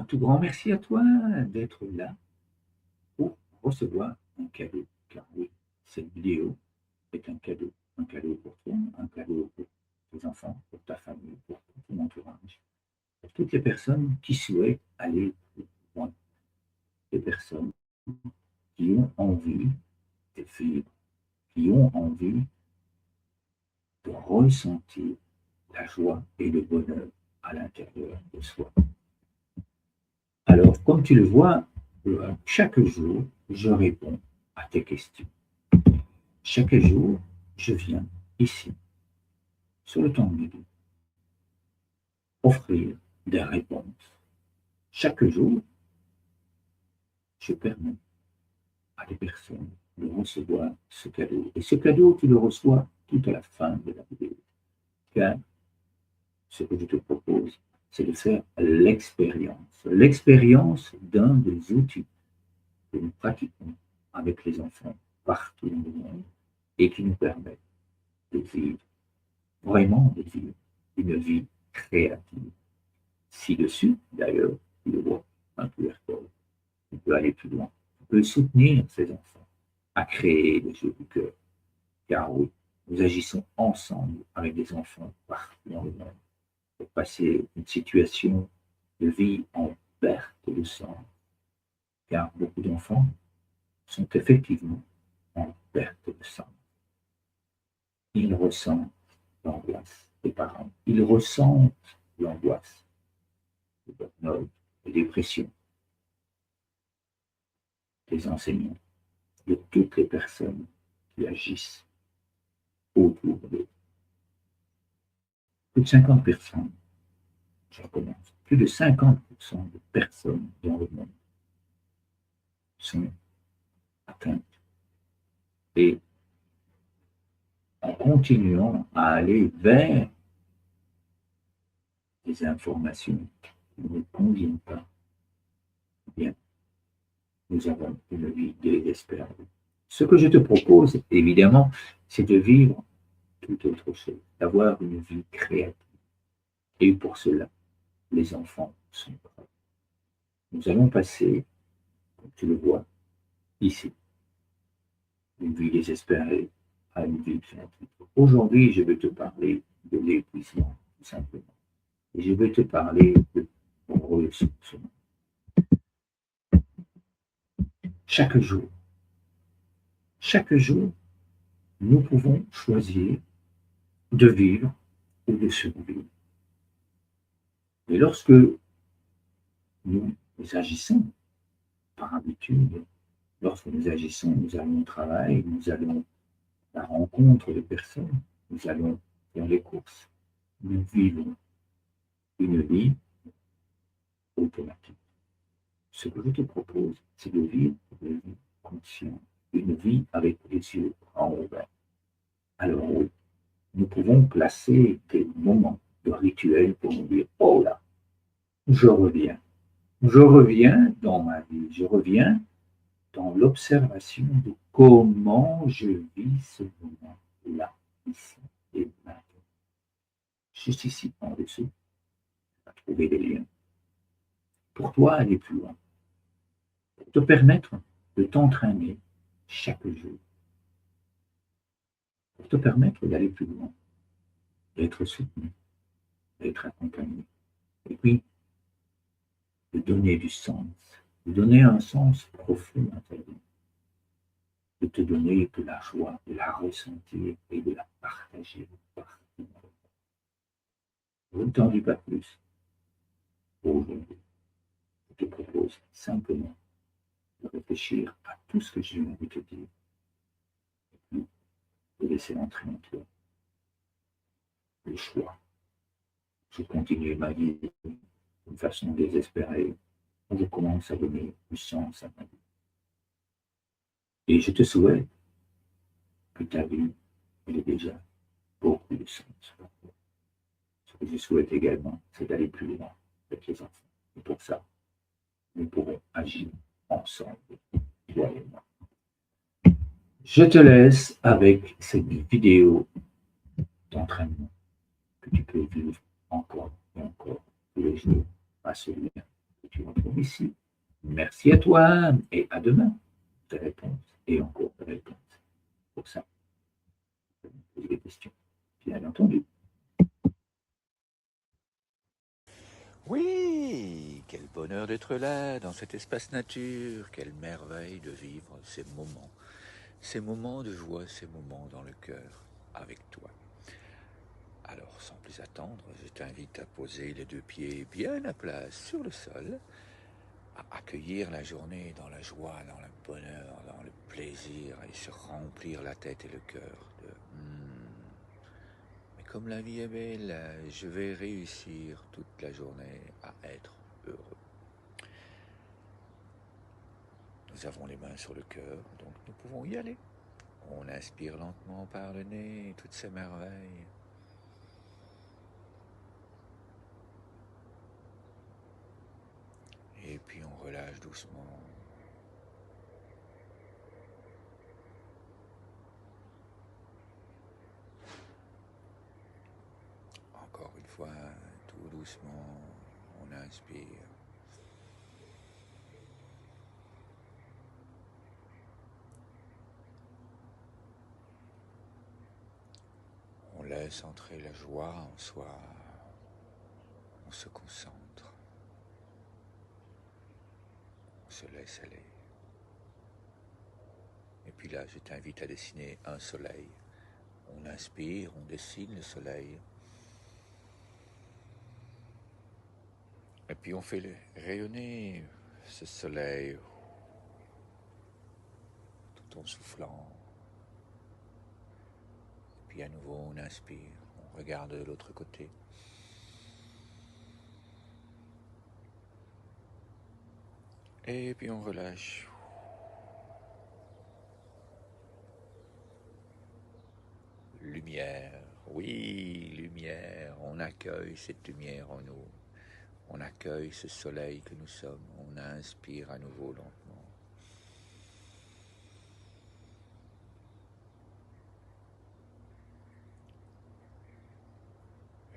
Un tout grand merci à toi d'être là pour recevoir un cadeau. Car oui, cette vidéo est un cadeau pour toi, un cadeau pour tes enfants, pour ta famille, pour tout ton entourage, pour toutes les personnes qui souhaitent aller plus loin, les personnes qui ont envie de vivre, qui ont envie de ressentir la joie et le bonheur à l'intérieur de soi. Alors, comme tu le vois, chaque jour, je réponds à tes questions. Chaque jour, je viens ici, sur le temps de midi, offrir des réponses. Chaque jour, je permets à des personnes de recevoir ce cadeau. Et ce cadeau, tu le reçois tout à la fin de la vidéo. Car ce que je te propose, c'est de faire l'expérience. L'expérience d'un des outils que nous pratiquons avec les enfants partout dans le monde et qui nous permet de vivre, vraiment de vivre une vie créative. Ci-dessus, d'ailleurs, tu le vois, un QR code. On peut aller plus loin. On peut soutenir ces enfants à créer des jeux du cœur. Car oui, nous agissons ensemble avec des enfants partout dans le monde pour passer une situation de vie en perte de sens. Car beaucoup d'enfants sont effectivement en perte de sens. Ils ressentent l'angoisse des parents. Ils ressentent l'angoisse, le burn-out, la dépression des enseignants, de toutes les personnes qui agissent autour d'eux. Plus de 50 personnes, je recommence, plus de 50% de personnes dans le monde sont atteintes. Et en continuant à aller vers des informations qui ne nous conviennent pas, bien, nous avons une vie désespérée. Ce que je te propose, évidemment, c'est de vivre tout autre chose, d'avoir une vie créative. Et pour cela, les enfants sont prêts. Nous allons passer, comme tu le vois, ici, une vie désespérée à une vie créative. Aujourd'hui, je vais te parler de l'épuisement, tout simplement. Et je vais te parler de ressourcement. Chaque jour, nous pouvons choisir de vivre ou de survivre. Et lorsque nous agissons par habitude, lorsque nous agissons, nous allons au travail, nous allons à la rencontre de personnes, nous allons dans les courses, nous vivons une vie automatique. Ce que je te propose, c'est de vivre une vie consciente, une vie avec les yeux grands ouverts. Alors oui, nous pouvons placer des moments de rituel pour nous dire, oh là, je reviens dans ma vie, je reviens dans l'observation de comment je vis ce moment-là, ici et maintenant. Juste ici, en dessous, à trouver des liens. Pour toi, aller plus loin. Pour te permettre de t'entraîner chaque jour. Pour te permettre d'aller plus loin, d'être soutenu, d'être accompagné. Et puis, de donner du sens, de donner un sens profond à ta vie. De te donner de la joie, de la ressentir et de la partager partout. Je ne t'en dis pas plus. Aujourd'hui, je te propose simplement de réfléchir à tout ce que j'ai envie de te dire. Et puis, de laisser entrer en toi le choix. Je continue ma vie d'une façon désespérée, où je commence à donner du sens à ma vie. Et je te souhaite que ta vie ait déjà beaucoup de sens pour toi. Ce que je souhaite également, c'est d'aller plus loin avec les enfants. Et pour ça, nous pourrons agir ensemble, toi et moi. Je te laisse avec cette vidéo d'entraînement que tu peux vivre encore et encore tous les jours à ce lien que tu retrouves ici. Merci à toi et à demain. Des réponses et encore des réponses. Pour ça, poser des questions, bien entendu. Oui, quel bonheur d'être là, dans cet espace nature, quelle merveille de vivre ces moments de joie, ces moments dans le cœur, avec toi. Alors, sans plus attendre, je t'invite à poser les deux pieds bien à plat sur le sol, à accueillir la journée dans la joie, dans le bonheur, dans le plaisir, et se remplir la tête et le cœur de mais comme la vie est belle, je vais réussir toute la journée à être heureux. Nous avons les mains sur le cœur, donc nous pouvons y aller. On inspire lentement par le nez toutes ces merveilles. Et puis on relâche doucement. Encore une fois, tout doucement, on inspire. On laisse entrer la joie en soi. On se concentre. On se laisse aller. Et puis là, je t'invite à dessiner un soleil. On inspire, on dessine le soleil. Et puis on fait rayonner ce soleil tout en soufflant. Et puis à nouveau, on inspire, on regarde de l'autre côté. Et puis on relâche. Lumière, oui, lumière, on accueille cette lumière en nous. On accueille ce soleil que nous sommes. On inspire à nouveau lentement.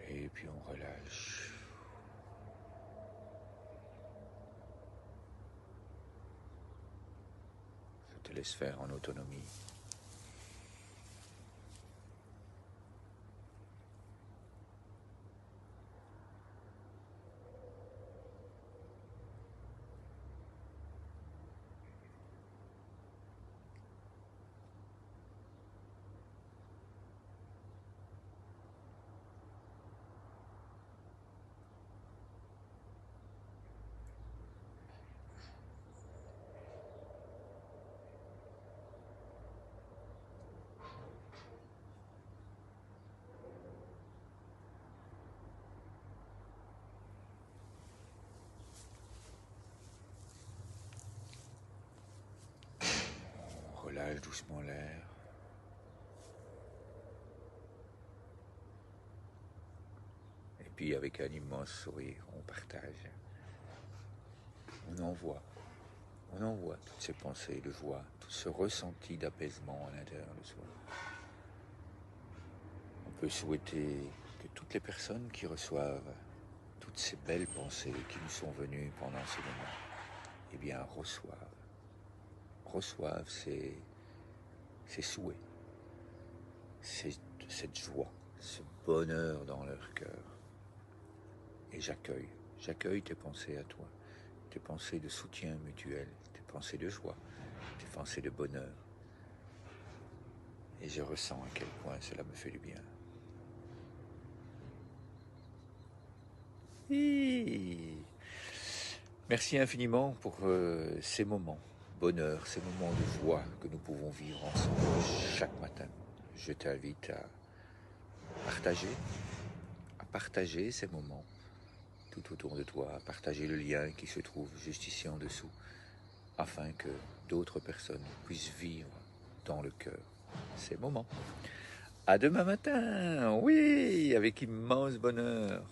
Et puis on relâche. Je te laisse faire en autonomie. On relâche doucement l'air. Et puis avec un immense sourire, on partage. On envoie toutes ces pensées de joie, tout ce ressenti d'apaisement à l'intérieur de soi. On peut souhaiter que toutes les personnes qui reçoivent toutes ces belles pensées qui nous sont venues pendant ces moments, eh bien reçoivent ces souhaits, cette joie, ce bonheur dans leur cœur. Et j'accueille tes pensées à toi, tes pensées de soutien mutuel, tes pensées de joie, tes pensées de bonheur. Et je ressens à quel point cela me fait du bien. Merci infiniment pour ces moments, bonheur, ces moments de joie que nous pouvons vivre ensemble chaque matin. Je t'invite à partager ces moments tout autour de toi, à partager le lien qui se trouve juste ici en dessous, afin que d'autres personnes puissent vivre dans le cœur ces moments. À demain matin, oui, avec immense bonheur.